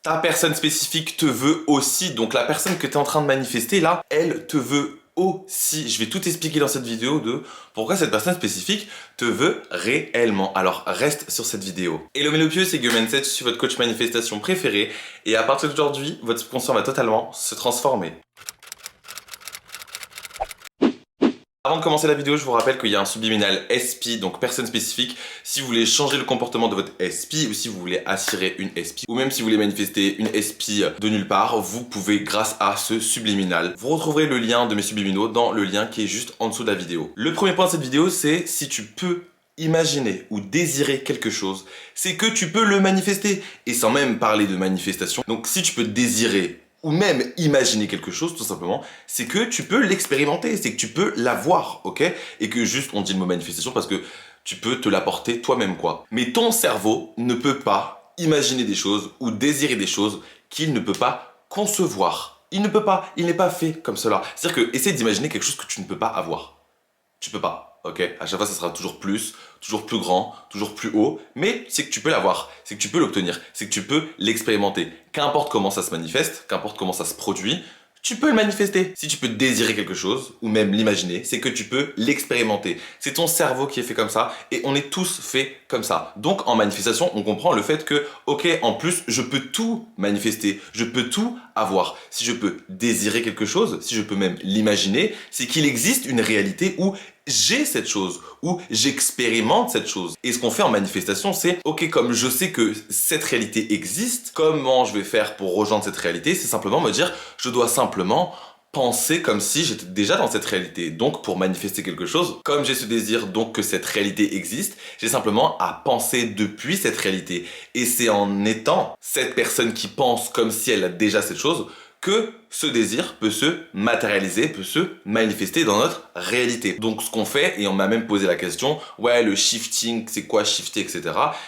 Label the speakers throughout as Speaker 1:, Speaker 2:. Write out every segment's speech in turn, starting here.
Speaker 1: ta personne spécifique te veut aussi. Donc la personne que tu es en train de manifester là, elle te veut aussi. Je vais tout expliquer dans cette vidéo de pourquoi cette personne spécifique te veut réellement. Alors reste sur cette vidéo. Hello mes lopieux, c'est Guillaume Mindset, je suis votre coach manifestation préféré et à partir d'aujourd'hui, votre subconscient va totalement se transformer. Avant de commencer la vidéo, je vous rappelle qu'il y a un subliminal SP, donc personne spécifique. Si vous voulez changer le comportement de votre SP ou si vous voulez attirer une SP ou même si vous voulez manifester une SP de nulle part, vous pouvez grâce à ce subliminal. Vous retrouverez le lien de mes subliminaux dans le lien qui est juste en dessous de la vidéo. Le premier point de cette vidéo, c'est si tu peux imaginer ou désirer quelque chose, c'est que tu peux le manifester. Et sans même parler de manifestation. Donc si tu peux désirer ou même imaginer quelque chose, tout simplement, c'est que tu peux l'expérimenter, c'est que tu peux l'avoir, ok? Et que juste, on dit le mot manifestation parce que tu peux te l'apporter toi-même, quoi. Mais ton cerveau ne peut pas imaginer des choses ou désirer des choses qu'il ne peut pas concevoir. Il ne peut pas, il n'est pas fait comme cela. C'est-à-dire que essaie d'imaginer quelque chose que tu ne peux pas avoir. Tu peux pas. Ok, à chaque fois, ça sera toujours plus grand, toujours plus haut, mais c'est que tu peux l'avoir, c'est que tu peux l'obtenir, c'est que tu peux l'expérimenter. Qu'importe comment ça se manifeste, qu'importe comment ça se produit, tu peux le manifester. Si tu peux désirer quelque chose, ou même l'imaginer, c'est que tu peux l'expérimenter. C'est ton cerveau qui est fait comme ça, et on est tous faits comme ça. Donc en manifestation, on comprend le fait que, ok, en plus, je peux tout manifester, je peux tout avoir. Si je peux désirer quelque chose, si je peux même l'imaginer, c'est qu'il existe une réalité où j'ai cette chose, où j'expérimente cette chose. Et ce qu'on fait en manifestation, c'est, ok, comme je sais que cette réalité existe, comment je vais faire pour rejoindre cette réalité? C'est simplement me dire, je dois simplement penser comme si j'étais déjà dans cette réalité. Donc, pour manifester quelque chose, comme j'ai ce désir donc que cette réalité existe, j'ai simplement à penser depuis cette réalité. Et c'est en étant cette personne qui pense comme si elle a déjà cette chose que ce désir peut se matérialiser, peut se manifester dans notre réalité. Donc ce qu'on fait, et on m'a même posé la question, ouais, le shifting, c'est quoi shifter, etc.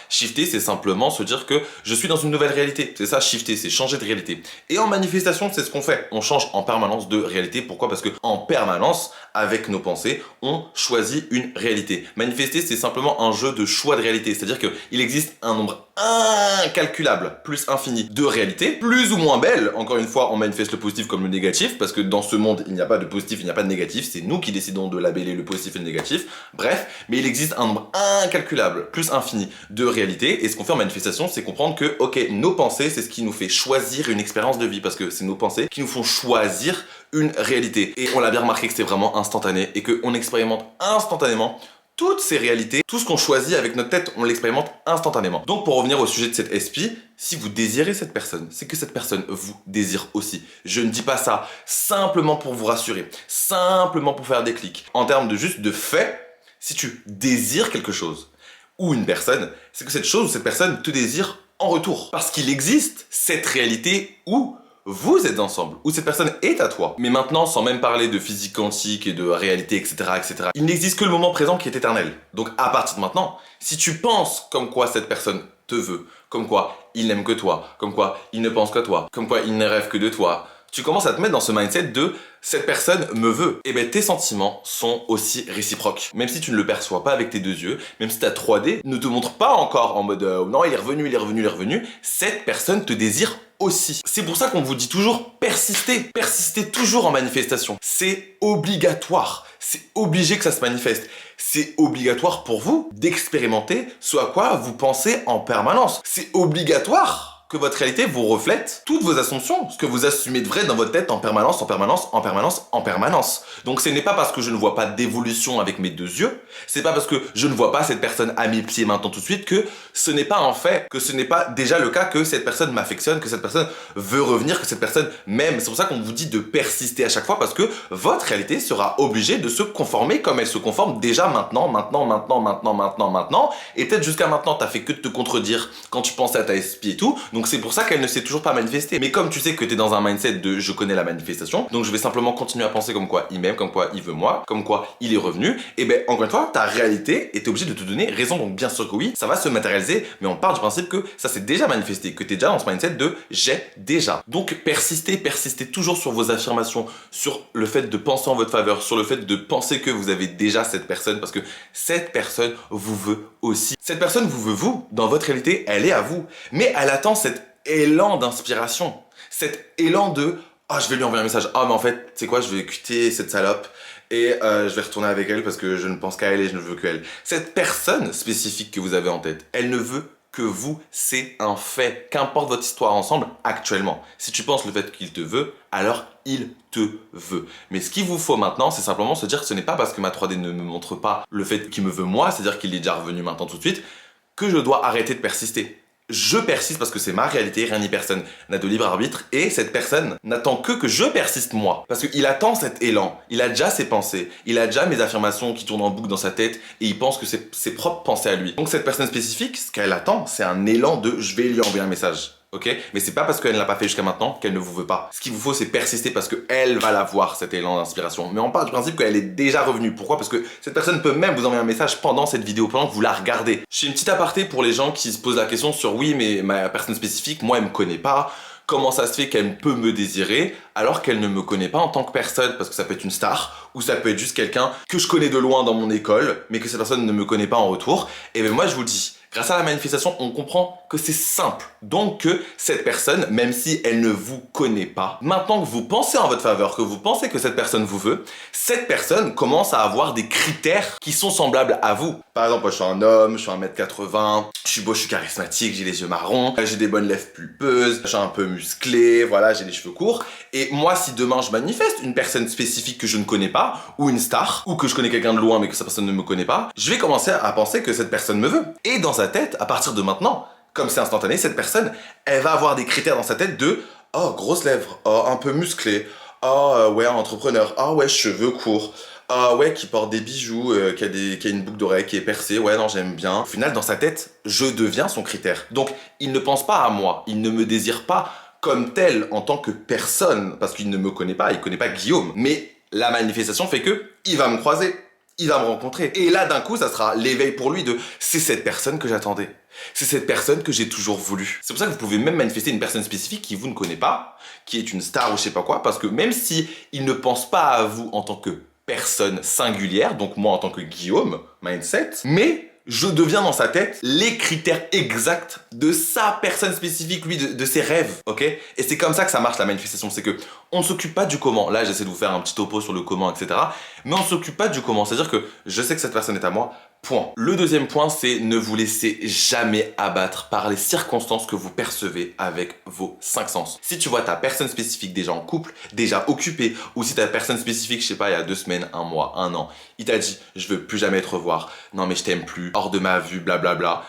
Speaker 1: Shifter, c'est simplement se dire que je suis dans une nouvelle réalité. C'est ça, shifter, c'est changer de réalité. Et en manifestation, c'est ce qu'on fait. On change en permanence de réalité. Pourquoi? Parce que en permanence, avec nos pensées, on choisit une réalité. Manifester, c'est simplement un jeu de choix de réalité. C'est-à-dire qu'il existe un nombre incalculable, plus infini, de réalités, plus ou moins belles. Encore une fois, on manifeste le positif comme le négatif, parce que dans ce monde, il n'y a pas de positif, il n'y a pas de négatif, c'est nous qui décidons de labeller le positif et le négatif, bref, mais il existe un nombre incalculable, plus infini, de réalités, et ce qu'on fait en manifestation, c'est comprendre que, ok, nos pensées, c'est ce qui nous fait choisir une expérience de vie, parce que c'est nos pensées qui nous font choisir une réalité, et on l'a bien remarqué que c'était vraiment instantané, et qu'on expérimente instantanément toutes ces réalités, tout ce qu'on choisit avec notre tête, on l'expérimente instantanément. Donc pour revenir au sujet de cette SP, si vous désirez cette personne, c'est que cette personne vous désire aussi. Je ne dis pas ça simplement pour vous rassurer, simplement pour faire des clics. En termes de juste de fait, si tu désires quelque chose ou une personne, c'est que cette chose ou cette personne te désire en retour. Parce qu'il existe cette réalité où vous êtes ensemble, où cette personne est à toi. Mais maintenant, sans même parler de physique quantique et de réalité, etc., etc., il n'existe que le moment présent qui est éternel. Donc à partir de maintenant, si tu penses comme quoi cette personne te veut, comme quoi il n'aime que toi, comme quoi il ne pense qu'à toi, comme quoi il ne rêve que de toi, tu commences à te mettre dans ce mindset de cette personne me veut. Et bien tes sentiments sont aussi réciproques. Même si tu ne le perçois pas avec tes deux yeux, même si ta 3D ne te montre pas encore en mode non, il est revenu, il est revenu, il est revenu, cette personne te désire aussi. C'est pour ça qu'on vous dit toujours persistez, persistez toujours en manifestation. C'est obligatoire, c'est obligé que ça se manifeste. C'est obligatoire pour vous d'expérimenter ce à quoi vous pensez en permanence. C'est obligatoire que votre réalité vous reflète toutes vos assumptions, ce que vous assumez de vrai dans votre tête en permanence, en permanence, en permanence, en permanence. Donc ce n'est pas parce que je ne vois pas d'évolution avec mes deux yeux, c'est pas parce que je ne vois pas cette personne à mes pieds maintenant tout de suite que ce n'est pas un fait, que ce n'est pas déjà le cas que cette personne m'affectionne, que cette personne veut revenir, que cette personne m'aime. C'est pour ça qu'on vous dit de persister à chaque fois parce que votre réalité sera obligée de se conformer comme elle se conforme déjà maintenant, et peut-être jusqu'à maintenant t'as fait que de te contredire quand tu pensais à ta SP et tout. Donc c'est pour ça qu'elle ne s'est toujours pas manifestée. Mais comme tu sais que t'es dans un mindset de je connais la manifestation, donc je vais simplement continuer à penser comme quoi il m'aime, comme quoi il veut moi, comme quoi il est revenu, et ben encore une fois, ta réalité est obligée de te donner raison. Donc bien sûr que oui, ça va se matérialiser, mais on part du principe que ça s'est déjà manifesté, que t'es déjà dans ce mindset de j'ai déjà. Donc persistez, persistez toujours sur vos affirmations, sur le fait de penser en votre faveur, sur le fait de penser que vous avez déjà cette personne, parce que cette personne vous veut aussi. Cette personne vous veut vous, dans votre réalité, elle est à vous, mais elle attend cette élan d'inspiration, cet élan de « Ah, je vais lui envoyer un message. Ah, mais en fait, tu sais quoi, je vais quitter cette salope et je vais retourner avec elle parce que je ne pense qu'à elle et je ne veux qu'elle. » Cette personne spécifique que vous avez en tête, elle ne veut que vous, c'est un fait. Qu'importe votre histoire ensemble, actuellement. Si tu penses le fait qu'il te veut, alors il te veut. Mais ce qu'il vous faut maintenant, c'est simplement se dire que ce n'est pas parce que ma 3D ne me montre pas le fait qu'il me veut moi, c'est-à-dire qu'il est déjà revenu maintenant tout de suite, que je dois arrêter de persister. Je persiste parce que c'est ma réalité, rien ni personne n'a de libre arbitre, et cette personne n'attend que je persiste moi. Parce qu'il attend cet élan, il a déjà ses pensées, il a déjà mes affirmations qui tournent en boucle dans sa tête, et il pense que c'est ses propres pensées à lui. Donc cette personne spécifique, ce qu'elle attend, c'est un élan de « je vais lui envoyer un message ». Ok? Mais c'est pas parce qu'elle ne l'a pas fait jusqu'à maintenant qu'elle ne vous veut pas. Ce qu'il vous faut, c'est persister parce qu'elle va l'avoir, cet élan d'inspiration. Mais on part du principe qu'elle est déjà revenue. Pourquoi? Parce que cette personne peut même vous envoyer un message pendant cette vidéo, pendant que vous la regardez. J'ai une petite aparté pour les gens qui se posent la question sur oui, mais ma personne spécifique, moi, elle me connaît pas. Comment ça se fait qu'elle peut me désirer alors qu'elle ne me connaît pas en tant que personne? Parce que ça peut être une star, ou ça peut être juste quelqu'un que je connais de loin dans mon école, mais que cette personne ne me connaît pas en retour. Et bien moi, je vous dis, grâce à la manifestation, on comprend que c'est simple. Donc que cette personne, même si elle ne vous connaît pas, maintenant que vous pensez en votre faveur, que vous pensez que cette personne vous veut, cette personne commence à avoir des critères qui sont semblables à vous. Par exemple, moi, je suis un homme, je suis 1m80, je suis beau, je suis charismatique, j'ai les yeux marrons, j'ai des bonnes lèvres pulpeuses, je suis un peu musclé, voilà, j'ai les cheveux courts. Et moi, si demain je manifeste une personne spécifique que je ne connais pas, ou une star, ou que je connais quelqu'un de loin mais que cette personne ne me connaît pas, je vais commencer à penser que cette personne me veut. Et dans sa tête, à partir de maintenant, comme c'est instantané, cette personne, elle va avoir des critères dans sa tête de « Oh, grosses lèvres, oh, un peu musclé, oh, ouais, entrepreneur, oh, ouais, cheveux courts, ah ouais, qui porte des bijoux, qui a une boucle d'oreille qui est percée, ouais, non, j'aime bien. » Au final, dans sa tête, je deviens son critère. Donc, il ne pense pas à moi, il ne me désire pas comme tel en tant que personne, parce qu'il ne me connaît pas, il connaît pas Guillaume. Mais la manifestation fait que il va me croiser, il va me rencontrer. Et là, d'un coup, ça sera l'éveil pour lui de « c'est cette personne que j'attendais. C'est cette personne que j'ai toujours voulu. » C'est pour ça que vous pouvez même manifester une personne spécifique qui vous ne connaît pas, qui est une star ou je sais pas quoi, parce que même si il ne pense pas à vous en tant que personne singulière, donc moi en tant que Guillaume, mindset, mais je deviens dans sa tête les critères exacts de sa personne spécifique, lui, de ses rêves, ok? Et c'est comme ça que ça marche la manifestation, c'est que on ne s'occupe pas du comment. Là, j'essaie de vous faire un petit topo sur le comment, etc. Mais on ne s'occupe pas du comment, c'est-à-dire que je sais que cette personne est à moi, point. Le deuxième point, c'est ne vous laissez jamais abattre par les circonstances que vous percevez avec vos 5 sens. Si tu vois ta personne spécifique déjà en couple, déjà occupée, ou si ta personne spécifique, je sais pas, il y a 2 semaines, 1 mois, 1 an, il t'a dit « je veux plus jamais te revoir, non mais je t'aime plus, hors de ma vue, blablabla »,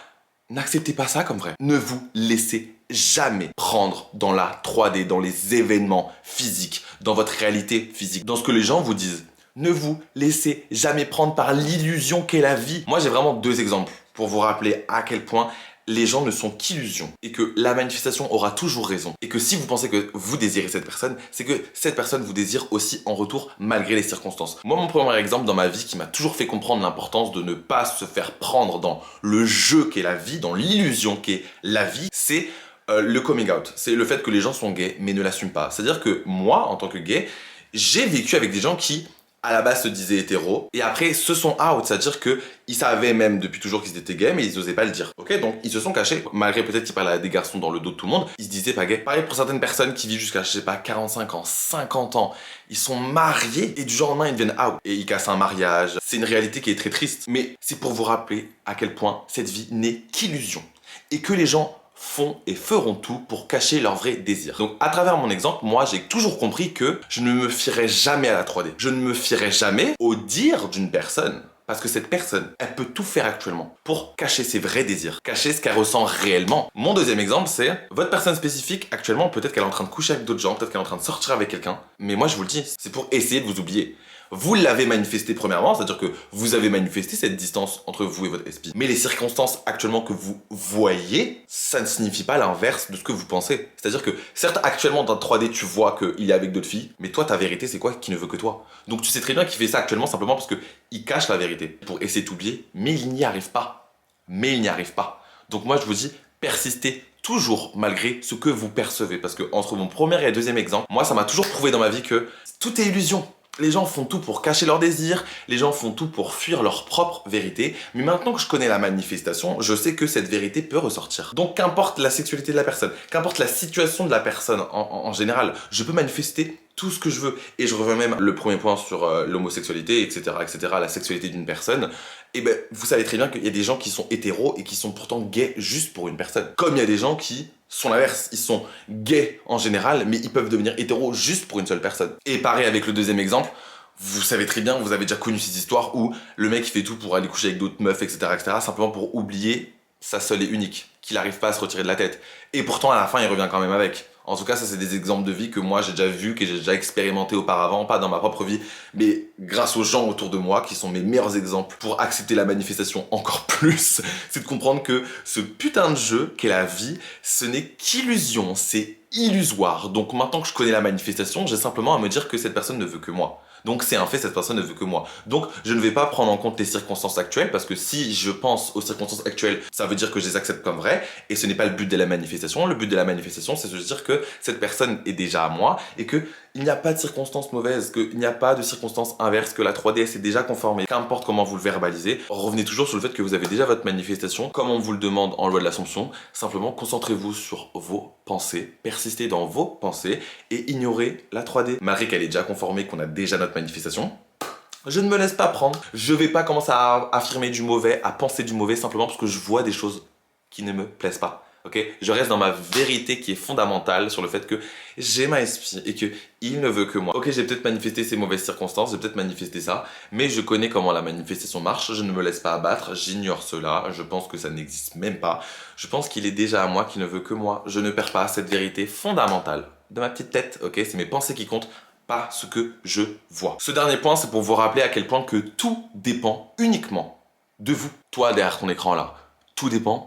Speaker 1: n'acceptez pas ça comme vrai. Ne vous laissez jamais prendre dans la 3D, dans les événements physiques, dans votre réalité physique, dans ce que les gens vous disent. Ne vous laissez jamais prendre par l'illusion qu'est la vie. Moi, j'ai vraiment 2 exemples pour vous rappeler à quel point les gens ne sont qu'illusions et que la manifestation aura toujours raison. Et que si vous pensez que vous désirez cette personne, c'est que cette personne vous désire aussi en retour malgré les circonstances. Moi, mon premier exemple dans ma vie qui m'a toujours fait comprendre l'importance de ne pas se faire prendre dans le jeu qu'est la vie, dans l'illusion qu'est la vie, c'est le coming out. C'est le fait que les gens sont gays mais ne l'assument pas. C'est-à-dire que moi, en tant que gay, j'ai vécu avec des gens qui à la base se disaient hétéros et après se sont out, c'est-à-dire que ils savaient même depuis toujours qu'ils étaient gays mais ils osaient pas le dire. Ok, donc ils se sont cachés malgré peut-être qu'ils parlaient à des garçons dans le dos de tout le monde, ils se disaient pas gays. Pareil pour certaines personnes qui vivent jusqu'à je sais pas 45 ans, 50 ans, ils sont mariés et du jour au lendemain ils deviennent out et ils cassent un mariage. C'est une réalité qui est très triste, mais c'est pour vous rappeler à quel point cette vie n'est qu'illusion et que les gens font et feront tout pour cacher leurs vrais désirs. Donc à travers mon exemple, moi j'ai toujours compris que je ne me fierai jamais à la 3D. Je ne me fierai jamais au dire d'une personne. Parce que cette personne, elle peut tout faire actuellement pour cacher ses vrais désirs, cacher ce qu'elle ressent réellement. Mon deuxième exemple, c'est votre personne spécifique, actuellement, peut-être qu'elle est en train de coucher avec d'autres gens, peut-être qu'elle est en train de sortir avec quelqu'un. Mais moi je vous le dis, c'est pour essayer de vous oublier. Vous l'avez manifesté premièrement, c'est-à-dire que vous avez manifesté cette distance entre vous et votre SP. Mais les circonstances actuellement que vous voyez, ça ne signifie pas l'inverse de ce que vous pensez. C'est-à-dire que certes actuellement dans 3D tu vois qu'il est avec d'autres filles, mais toi ta vérité c'est quoi? Qui ne veut que toi. Donc tu sais très bien qu'il fait ça actuellement simplement parce qu'il cache la vérité pour essayer de t'oublier, mais il n'y arrive pas. Mais il n'y arrive pas. Donc moi je vous dis, persistez toujours malgré ce que vous percevez. Parce que entre mon premier et deuxième exemple, moi ça m'a toujours prouvé dans ma vie que tout est illusion. Les gens font tout pour cacher leurs désirs, les gens font tout pour fuir leur propre vérité, mais maintenant que je connais la manifestation, je sais que cette vérité peut ressortir. Donc qu'importe la sexualité de la personne, qu'importe la situation de la personne en général, je peux manifester tout ce que je veux. Et je reviens même le premier point sur l'homosexualité, etc., la sexualité d'une personne. Et ben, vous savez très bien qu'il y a des gens qui sont hétéros et qui sont pourtant gays juste pour une personne. Comme il y a des gens qui sont l'inverse, ils sont gays en général, mais ils peuvent devenir hétéros juste pour une seule personne. Et pareil avec le deuxième exemple, vous savez très bien, vous avez déjà connu cette histoire où le mec il fait tout pour aller coucher avec d'autres meufs, etc., simplement pour oublier sa seule et unique, qu'il n'arrive pas à se retirer de la tête. Et pourtant à la fin il revient quand même avec. En tout cas, ça c'est des exemples de vie que moi j'ai déjà vu, que j'ai déjà expérimenté auparavant, pas dans ma propre vie, mais grâce aux gens autour de moi qui sont mes meilleurs exemples pour accepter la manifestation encore plus. C'est de comprendre que ce putain de jeu qu'est la vie, ce n'est qu'illusion, c'est illusoire. Donc maintenant que je connais la manifestation, j'ai simplement à me dire que cette personne ne veut que moi. Donc c'est un fait, cette personne ne veut que moi. Donc je ne vais pas prendre en compte les circonstances actuelles, parce que si je pense aux circonstances actuelles, ça veut dire que je les accepte comme vraies, et ce n'est pas le but de la manifestation. Le but de la manifestation, c'est de se dire que cette personne est déjà à moi, et que il n'y a pas de circonstances mauvaises, qu'il n'y a pas de circonstances inverses, que la 3D s'est déjà conformée. Qu'importe comment vous le verbalisez, revenez toujours sur le fait que vous avez déjà votre manifestation, comme on vous le demande en loi de l'Assomption. Simplement, concentrez-vous sur vos pensées, persistez dans vos pensées et ignorez la 3D. Malgré qu'elle est déjà conformée, qu'on a déjà notre manifestation, je ne me laisse pas prendre. Je vais pas commencer à affirmer du mauvais, à penser du mauvais, simplement parce que je vois des choses qui ne me plaisent pas. Ok, je reste dans ma vérité qui est fondamentale sur le fait que j'ai ma SP et que il ne veut que moi. Ok, j'ai peut-être manifesté ces mauvaises circonstances, j'ai peut-être manifesté ça, mais je connais comment la manifestation marche, je ne me laisse pas abattre, j'ignore cela, je pense que ça n'existe même pas. Je pense qu'il est déjà à moi, qu'il ne veut que moi. Je ne perds pas cette vérité fondamentale de ma petite tête, ok, c'est mes pensées qui comptent, pas ce que je vois. Ce dernier point, c'est pour vous rappeler à quel point que tout dépend uniquement de vous. Toi, derrière ton écran là, tout dépend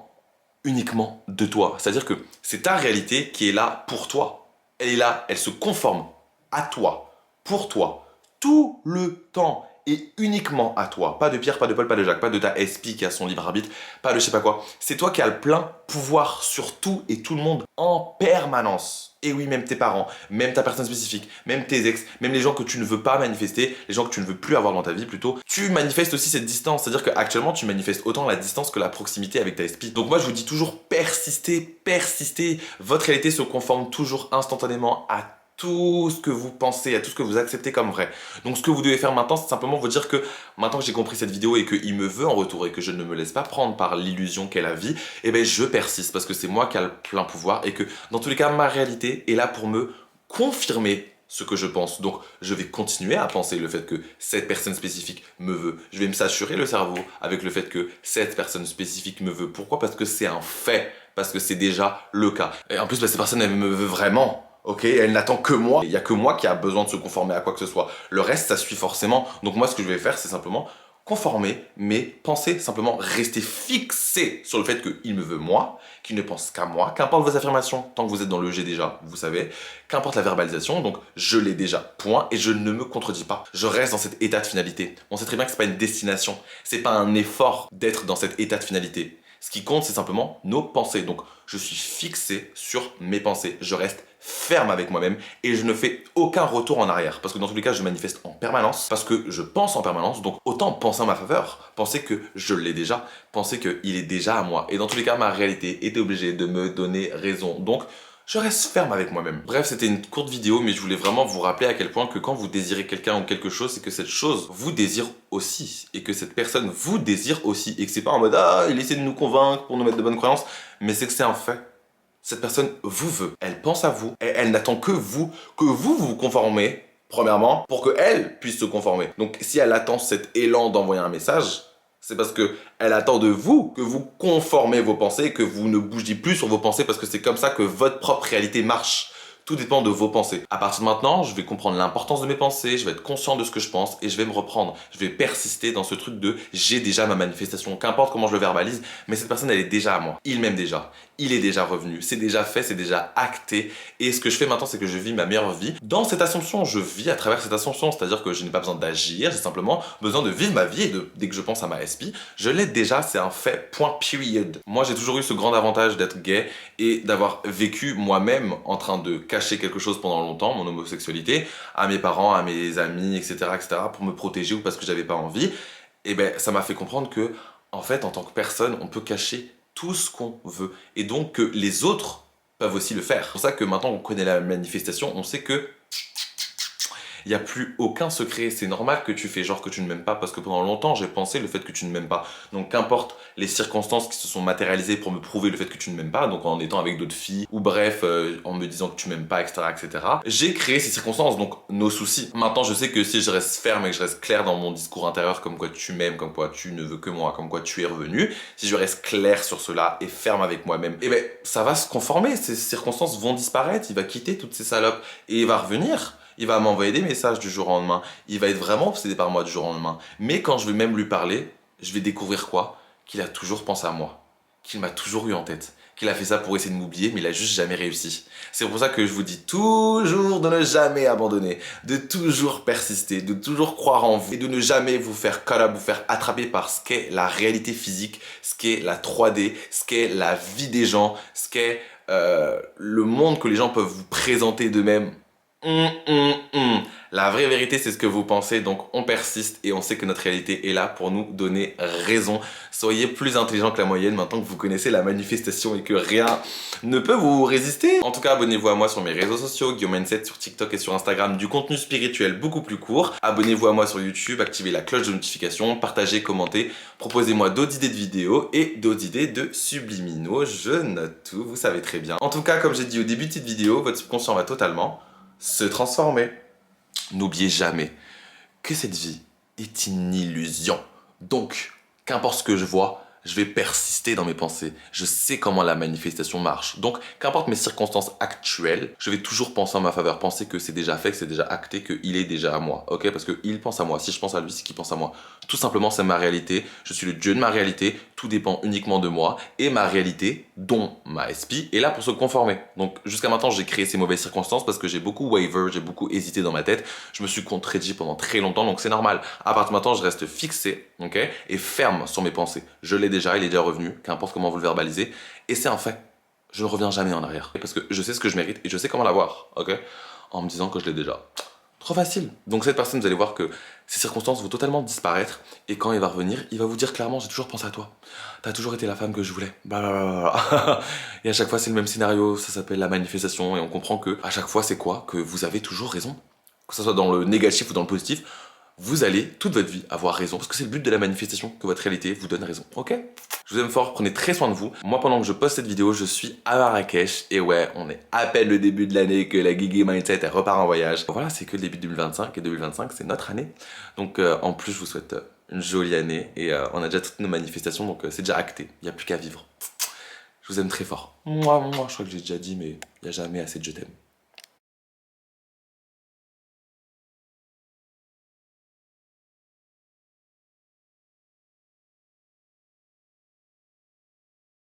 Speaker 1: uniquement de toi. C'est-à-dire que c'est ta réalité qui est là pour toi. Elle est là, elle se conforme à toi, pour toi, tout le temps et uniquement à toi. Pas de Pierre, pas de Paul, pas de Jacques, pas de ta SP qui a son libre arbitre, pas de je sais pas quoi. C'est toi qui as le plein pouvoir sur tout et tout le monde en permanence. Et oui, même tes parents, même ta personne spécifique, même tes ex, même les gens que tu ne veux pas manifester, les gens que tu ne veux plus avoir dans ta vie plutôt, tu manifestes aussi cette distance. C'est-à-dire qu'actuellement, tu manifestes autant la distance que la proximité avec ta SP. Donc moi, je vous dis toujours persistez, persistez. Votre réalité se conforme toujours instantanément à tout ce que vous pensez, à tout ce que vous acceptez comme vrai. Donc ce que vous devez faire maintenant, c'est simplement vous dire que maintenant que j'ai compris cette vidéo et qu'il me veut en retour et que je ne me laisse pas prendre par l'illusion qu'est la vie, eh ben je persiste parce que c'est moi qui a le plein pouvoir et que dans tous les cas, ma réalité est là pour me confirmer ce que je pense. Donc je vais continuer à penser le fait que cette personne spécifique me veut. Je vais me s'assurer le cerveau avec le fait que cette personne spécifique me veut. Pourquoi? Parce que c'est un fait, parce que c'est déjà le cas. Et en plus, cette personne, elle me veut vraiment. Ok, elle n'attend que moi. Il n'y a que moi qui a besoin de se conformer à quoi que ce soit. Le reste, ça suit forcément. Donc moi, ce que je vais faire, c'est simplement conformer mes pensées. Simplement rester fixé sur le fait qu'il me veut moi, qu'il ne pense qu'à moi. Qu'importe vos affirmations, tant que vous êtes dans le G déjà, vous savez. Qu'importe la verbalisation, donc je l'ai déjà, point. Et je ne me contredis pas. Je reste dans cet état de finalité. On sait très bien que c'est pas une destination. C'est pas un effort d'être dans cet état de finalité. Ce qui compte, c'est simplement nos pensées. Donc, je suis fixé sur mes pensées. Je reste ferme avec moi-même et je ne fais aucun retour en arrière. Parce que dans tous les cas, je manifeste en permanence, parce que je pense en permanence. Donc, autant penser en ma faveur, penser que je l'ai déjà, penser qu'il est déjà à moi. Et dans tous les cas, ma réalité était obligée de me donner raison. Donc, je reste ferme avec moi-même. Bref, c'était une courte vidéo, mais je voulais vraiment vous rappeler à quel point que quand vous désirez quelqu'un ou quelque chose, c'est que cette chose vous désire aussi. Et que cette personne vous désire aussi. Et que c'est pas en mode « Ah, il essaie de nous convaincre pour nous mettre de bonnes croyances », mais c'est que c'est un fait. Cette personne vous veut. Elle pense à vous. Et elle n'attend que vous vous conformez, premièrement, pour qu'elle puisse se conformer. Donc, si elle attend cet élan d'envoyer un message, c'est parce qu'elle attend de vous que vous conformez vos pensées, que vous ne bougez plus sur vos pensées parce que c'est comme ça que votre propre réalité marche. Tout dépend de vos pensées. À partir de maintenant, je vais comprendre l'importance de mes pensées, je vais être conscient de ce que je pense et je vais me reprendre. Je vais persister dans ce truc de j'ai déjà ma manifestation, qu'importe comment je le verbalise, mais cette personne elle est déjà à moi. Il m'aime déjà. il est déjà revenu, c'est déjà fait, c'est déjà acté. Et ce que je fais maintenant, c'est que je vis ma meilleure vie dans cette assomption. Je vis à travers cette assomption, c'est-à-dire que je n'ai pas besoin d'agir, j'ai simplement besoin de vivre ma vie. Et dès que je pense à ma SP, je l'ai déjà, c'est un fait, point period. Moi, j'ai toujours eu ce grand avantage d'être gay et d'avoir vécu moi-même en train de cacher quelque chose pendant longtemps, mon homosexualité, à mes parents, à mes amis, etc., pour me protéger ou parce que j'avais pas envie. Et ben, ça m'a fait comprendre que, en fait, en tant que personne, on peut cacher tout ce qu'on veut. Et donc que les autres peuvent aussi le faire. C'est pour ça que maintenant qu'on connaît la manifestation, on sait que il n'y a plus aucun secret. C'est normal que tu fais genre que tu ne m'aimes pas parce que pendant longtemps, j'ai pensé le fait que tu ne m'aimes pas. Donc qu'importe les circonstances qui se sont matérialisées pour me prouver le fait que tu ne m'aimes pas, donc en étant avec d'autres filles, ou bref, en me disant que tu m'aimes pas, etc., j'ai créé ces circonstances, donc nos soucis. Maintenant, je sais que si je reste ferme et que je reste clair dans mon discours intérieur, comme quoi tu m'aimes, comme quoi tu ne veux que moi, comme quoi tu es revenu, si je reste clair sur cela et ferme avec moi-même, eh ben, ça va se conformer. Ces circonstances vont disparaître, il va quitter toutes ces salopes et il va revenir. Il va m'envoyer des messages du jour au lendemain. Il va être vraiment obsédé par moi du jour au lendemain. Mais quand je vais même lui parler, je vais découvrir quoi? Qu'il a toujours pensé à moi. Qu'il m'a toujours eu en tête. Qu'il a fait ça pour essayer de m'oublier, mais il a juste jamais réussi. C'est pour ça que je vous dis toujours de ne jamais abandonner, de toujours persister, de toujours croire en vous et de ne jamais vous faire vous faire attraper par ce qu'est la réalité physique, ce qu'est la 3D, ce qu'est la vie des gens, ce qu'est le monde que les gens peuvent vous présenter d'eux-mêmes. La vraie vérité, c'est ce que vous pensez, donc on persiste et on sait que notre réalité est là pour nous donner raison. Soyez plus intelligent que la moyenne maintenant que vous connaissez la manifestation et que rien ne peut vous résister. En tout cas, abonnez-vous à moi sur mes réseaux sociaux, Guillaume Mindset sur TikTok et sur Instagram, du contenu spirituel beaucoup plus court. Abonnez-vous à moi sur YouTube, activez la cloche de notification, partagez, commentez, proposez-moi d'autres idées de vidéos et d'autres idées de subliminaux. Je note tout, vous savez très bien. En tout cas, comme j'ai dit au début de cette vidéo, votre subconscient va totalement se transformer. N'oubliez jamais que cette vie est une illusion. Donc, qu'importe ce que je vois, je vais persister dans mes pensées. Je sais comment la manifestation marche. Donc, qu'importe mes circonstances actuelles, je vais toujours penser en ma faveur. Penser que c'est déjà fait, que c'est déjà acté, qu'il est déjà à moi. Ok? Parce qu'il pense à moi. Si je pense à lui, c'est qu'il pense à moi. Tout simplement, c'est ma réalité. Je suis le dieu de ma réalité. Tout dépend uniquement de moi. Et ma réalité, dont ma SP, est là pour se conformer. Donc, jusqu'à maintenant, j'ai créé ces mauvaises circonstances parce que j'ai beaucoup waver, j'ai beaucoup hésité dans ma tête. Je me suis contredit pendant très longtemps, donc c'est normal. À partir de maintenant, je reste fixé, ok? Et ferme sur mes pensées. Je l'ai déjà, il est déjà revenu, qu'importe comment vous le verbalisez. Et c'est un fait. Je ne reviens jamais en arrière. Parce que je sais ce que je mérite et je sais comment l'avoir, ok? En me disant que je l'ai déjà. Trop facile. Donc cette personne, vous allez voir que ces circonstances vont totalement disparaître. Et quand il va revenir, il va vous dire clairement, j'ai toujours pensé à toi. T'as toujours été la femme que je voulais. Blablabla. Et à chaque fois, c'est le même scénario. Ça s'appelle la manifestation. Et on comprend que à chaque fois, c'est quoi? Que vous avez toujours raison. Que ce soit dans le négatif ou dans le positif. Vous allez, toute votre vie, avoir raison. Parce que c'est le but de la manifestation, que votre réalité vous donne raison. Ok? Je vous aime fort, prenez très soin de vous. Moi, pendant que je poste cette vidéo, je suis à Marrakech. Et ouais, on est à peine le début de l'année que la Guigui Mindset, elle repart en voyage. Voilà, c'est que le début de 2025. Et 2025, c'est notre année. Donc, en plus, je vous souhaite une jolie année. Et on a déjà toutes nos manifestations, donc c'est déjà acté. Il n'y a plus qu'à vivre. Je vous aime très fort. Moi, je crois que j'ai déjà dit, mais il n'y a jamais assez de je t'aime.